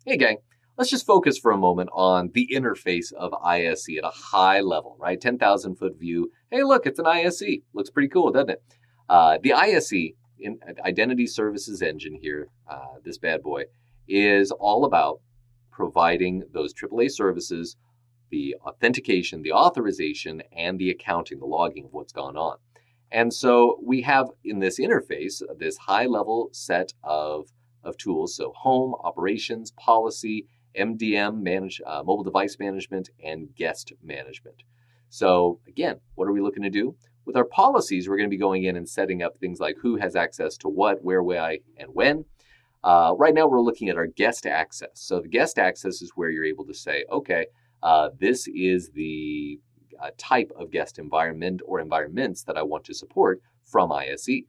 Hey gang, let's just focus for a moment on the interface of ISE at a high level, right? 10,000 foot view. Hey, look, it's an ISE. Looks pretty cool, doesn't it? The ISE, Identity Services Engine here, this bad boy, is all about providing those AAA services, the authentication, the authorization, and the accounting, the logging of what's gone on. And so we have in this interface this high-level set of tools, so home, operations, policy, MDM, mobile device management, and guest management. So again, what are we looking to do? With our policies, we're going to be going in and setting up things like who has access to what, where, why, and when. Right now, we're looking at our guest access. So the guest access is where you're able to say, okay, this is the type of guest environment or environments that I want to support from ISE.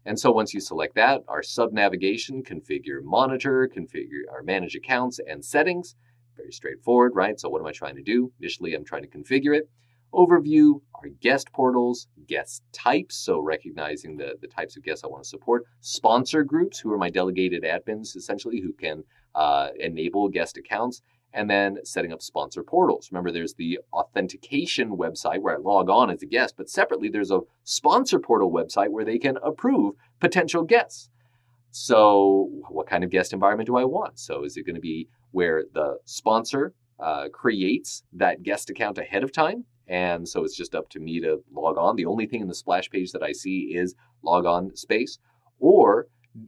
And so once you select that, our sub-navigation, configure monitor, configure or manage accounts and settings, very straightforward, right? So what am I trying to do? Initially, I'm trying to configure it. Overview, our guest portals, guest types, so recognizing the types of guests I want to support. Sponsor groups, who are my delegated admins, essentially, who can enable guest accounts. And then setting up sponsor portals. Remember, there's the authentication website where I log on as a guest, but separately, there's a sponsor portal website where they can approve potential guests. So what kind of guest environment do I want? So is it going to be where the sponsor creates that guest account ahead of time? And so it's just up to me to log on. The only thing in the splash page that I see is log on space. Or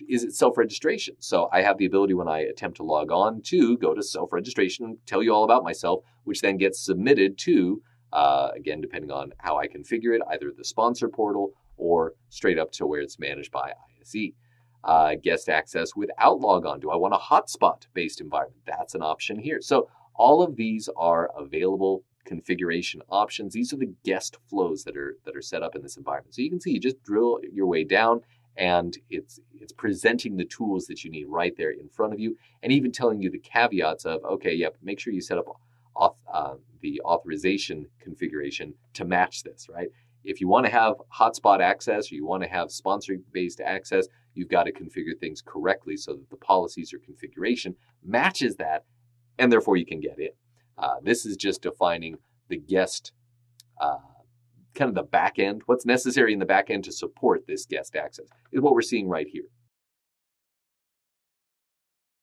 is it self-registration? So I have the ability when I attempt to log on to go to self-registration and tell you all about myself, which then gets submitted to, again, depending on how I configure it, either the sponsor portal or straight up to where it's managed by ISE. Guest access without log on. Do I want a hotspot-based environment? That's an option here. So all of these are available configuration options. These are the guest flows that are set up in this environment. So you can see you just drill your way down, and it's presenting the tools that you need right there in front of you, and even telling you the caveats of, okay, yep, make sure you set up the authorization configuration to match this, right? If you want to have hotspot access or you want to have sponsor-based access, you've got to configure things correctly so that the policies or configuration matches that, and therefore you can get in. This is just defining the guest kind of the back end, what's necessary in the back end to support this guest access is what we're seeing right here.